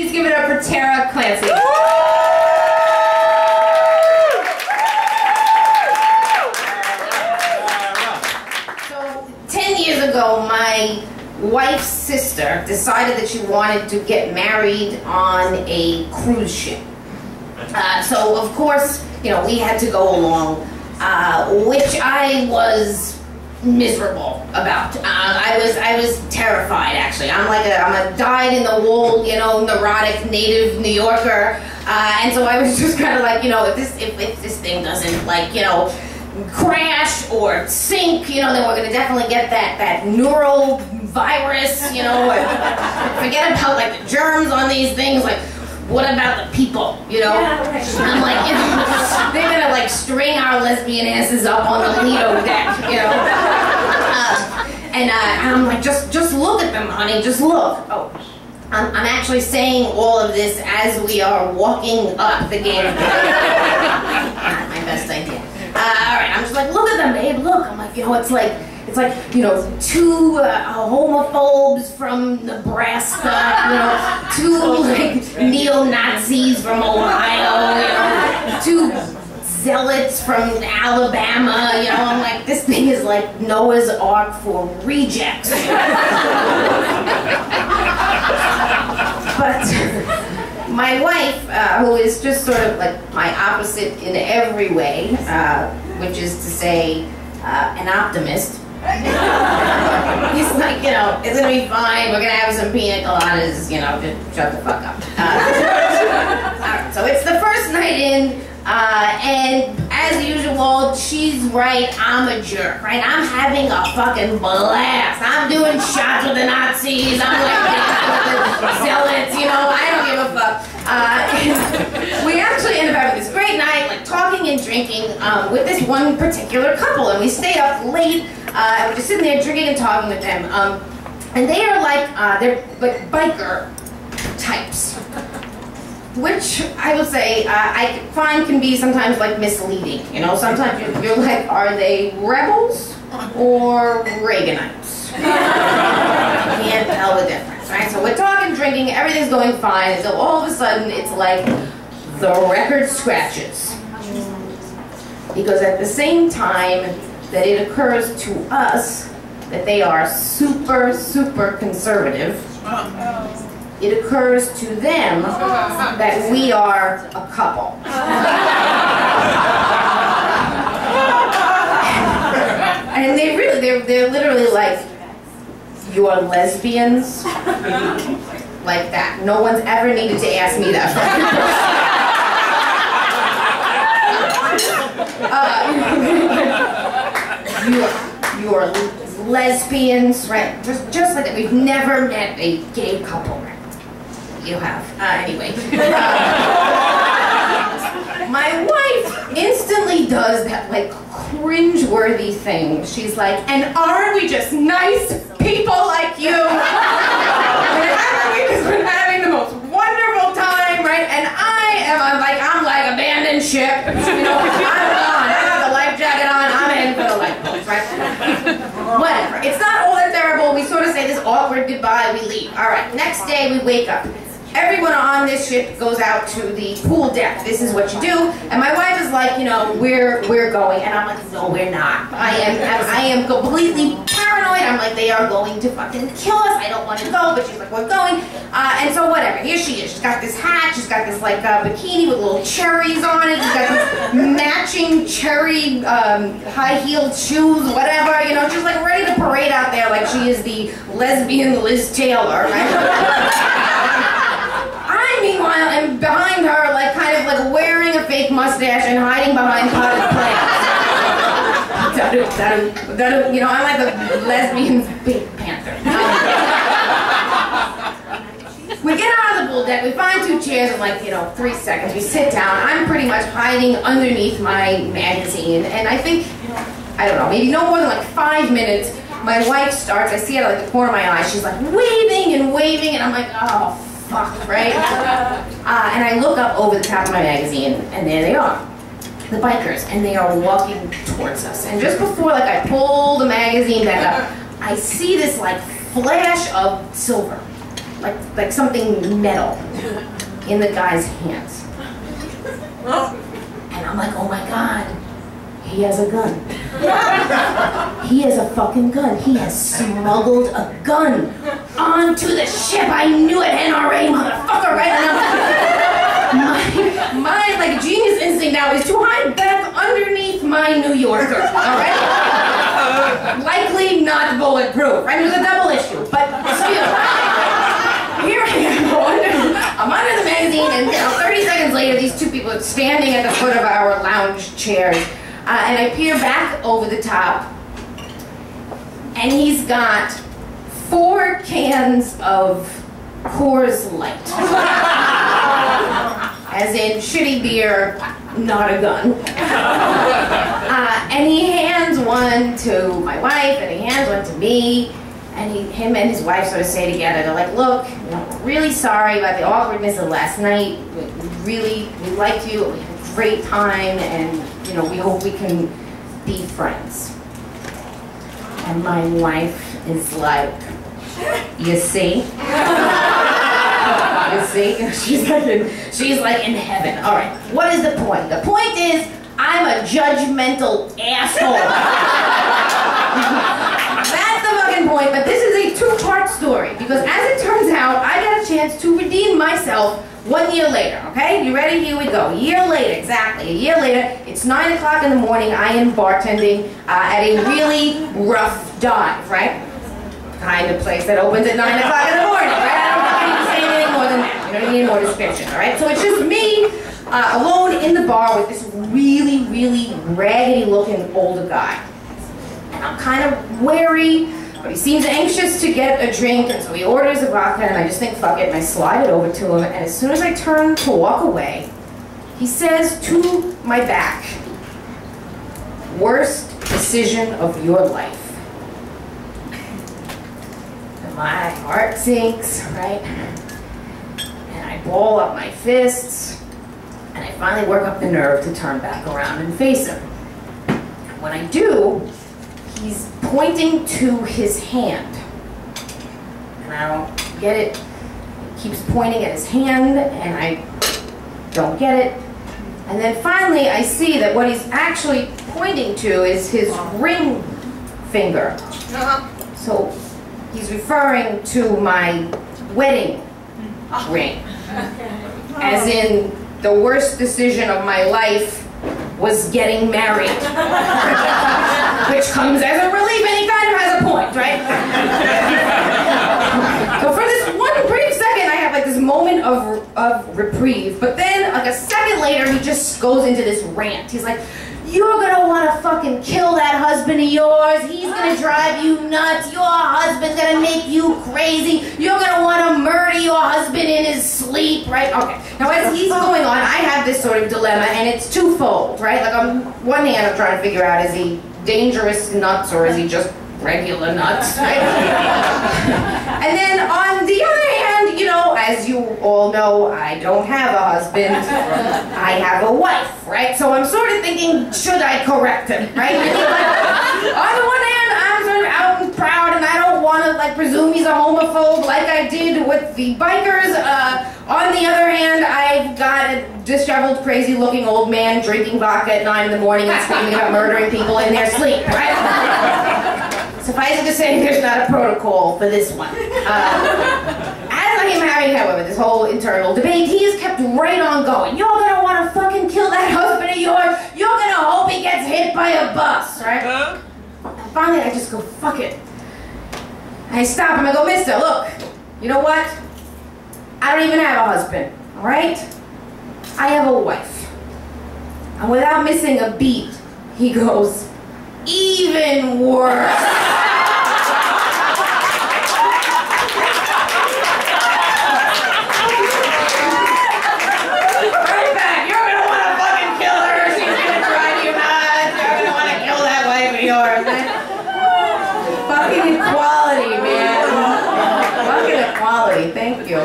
Please give it up for Tara Clancy. So, 10 years ago, my wife's sister decided that she wanted to get married on a cruise ship. So, of course, you know, we had to go along, which I was miserable about. I was terrified, actually. I'm a dyed-in-the-wool, you know, neurotic native New Yorker, and so I was just kind of like, you know, if this thing doesn't, like, you know, crash or sink, you know, then we're gonna definitely get that neural virus, you know. Forget about like the germs on these things, like. What about the people, you know? Yeah, right. I'm like, you know, they're gonna like string our lesbian asses up on the Lido deck, you know? And I'm like, just look at them, honey, just look. Oh, I'm actually saying all of this as we are walking up the game. Not my best idea. All right, I'm just like, look at them, babe, look. I'm like, you know, it's like, you know, two homophobes from Nebraska, you know, two like neo-Nazis from Ohio, you know, two zealots from Alabama, you know. I'm like, this thing is like Noah's Ark for rejects. But my wife, who is just sort of like my opposite in every way, which is to say, an optimist. He's like, you know, it's gonna be fine, we're gonna have some pina coladas, you know, just shut the fuck up. Alright, so it's the first night in, and as usual, she's right, I'm a jerk, right? I'm having a fucking blast. I'm doing shots with the Nazis, I'm like with the zealots, you know, I don't give a fuck. We actually ended up having this great night, like talking and drinking with this one particular couple, and we stayed up late. We're just sitting there drinking and talking with them, and they are like they're like biker types, which I would say I find can be sometimes like misleading. You know, sometimes you're like, are they rebels or Reaganites? Can't tell the difference, right? So we're talking, drinking, everything's going fine, until all of a sudden it's like the record scratches, because at the same time that it occurs to us that they are super, super conservative, it occurs to them that we are a couple. And they're literally like, you are lesbians? Like that. No one's ever needed to ask me that. You are lesbians, right? Just like that. We've never met a gay couple, right? You have. Anyway. My wife instantly does that, like, cringe-worthy thing. She's like, and aren't we just nice people like you? We've just been having the most wonderful time, right? And I'm like abandoned ship. You know, I'm gone. I have the life jacket on. I'm in for the lifeboats, right? Whatever. It's not all that terrible. We sort of say this awkward goodbye. We leave. All right. Next day we wake up. Everyone on this ship goes out to the pool deck. This is what you do. And my wife is like, you know, we're going. And I'm like, no, we're not. I am completely paranoid. I'm like, they are going to fucking kill us. I don't want to go. But she's like, we're going. And so whatever. Here she is. She's got this hat. She's got this like bikini with little cherries on it. She's got this matching cherry high-heeled shoes, whatever. You know, she's like ready to parade out there like she is the lesbian Liz Taylor. Right? Meanwhile, I'm behind her, like, kind of like wearing a fake mustache and hiding behind potted plants. You know, I'm like the lesbian Pink Panther. We get out of the pool deck, we find two chairs in like, you know, 3 seconds. We sit down. I'm pretty much hiding underneath my magazine, and I think, I don't know, maybe no more than like 5 minutes, my wife starts, I see it at like the corner of my eye, she's like waving, and I'm like, oh, fuck, right? And I look up over the top of my magazine, and there they are, the bikers, and they are walking towards us. And just before, like, I pull the magazine back up, I see this, like, flash of silver. like something metal in the guy's hands. And I'm like, oh my God, he has a gun. He has a fucking gun. He has smuggled a gun onto the ship. I knew it, NRA motherfucker, right? And my like genius instinct now is to hide back underneath my New Yorker, all right? Likely not bulletproof, right? It was a double issue, but still. Here I am, I'm under the magazine, and 30 seconds later, these two people are standing at the foot of our lounge chairs, and I peer back over the top, and he's got 4 cans of Coors Light. As in shitty beer, not a gun. And he hands one to my wife, and he hands one to me, and him and his wife sort of say together, they're like, look, we're really sorry about the awkwardness of last night. We liked you, we had a great time, and we hope we can be friends. And my wife is like, you see? You see? She's like in heaven. All right, what is the point? The point is, I'm a judgmental asshole. That's the fucking point, but this is a 2-part story, because as it turns out, I got a chance to redeem myself 1 year later, okay? You ready? Here we go. A year later, exactly. A year later, it's 9 o'clock in the morning, I am bartending at a really rough dive, right? Kind of place that opens at 9 o'clock in the morning, right? I don't need to say anything more than that. You don't need more description, all right? So it's just me alone in the bar with this really, really raggedy-looking older guy. And I'm kind of wary, but he seems anxious to get a drink, and so he orders a vodka, and I just think, fuck it, and I slide it over to him, and as soon as I turn to walk away, he says to my back, worst decision of your life. And my heart sinks, right? And I ball up my fists, and I finally work up the nerve to turn back around and face him. When I do, he's pointing to his hand. And I don't get it. He keeps pointing at his hand, and I don't get it. And then finally, I see that what he's actually pointing to is his ring finger. So he's referring to my wedding ring. As in, the worst decision of my life was getting married. Which comes as a relief, and he kind of has a point, right? So for this one brief second, I have like this moment of reprieve, but then like a second later, he just goes into this rant. He's like, you're gonna wanna fucking kill that husband of yours. He's gonna drive you nuts. Your husband's gonna make you crazy. You're gonna wanna murder your husband in his sleep, right? Okay. Now as he's going on, I have this sort of dilemma, and it's twofold, right? Like on one hand, I'm trying to figure out, is he dangerous nuts or is he just regular nuts, right? And then on the other hand, as you all know, I don't have a husband. I have a wife, right? So I'm sort of thinking, should I correct him, right? I mean, like, on the one hand, I'm sort of out and proud, and I don't want to presume he's a homophobe like I did with the bikers. On the other hand, I've got a disheveled, crazy-looking old man drinking vodka at 9 in the morning and screaming about murdering people in their sleep, right? Suffice it to say, there's not a protocol for this one. As I am having, however, this whole internal debate, he has kept right on going. You're gonna want to fucking kill that husband of yours. You're gonna hope he gets hit by a bus, right? And finally, I just go, fuck it. I stop him. I go, mister, look, you know what? I don't even have a husband, all right? I have a wife. And without missing a beat, he goes, even worse. Right back. You're gonna want to fucking kill her. She's gonna drive you nuts. You're gonna want to kill that wife of yours. Fucking equality, man. Fucking equality. Thank you.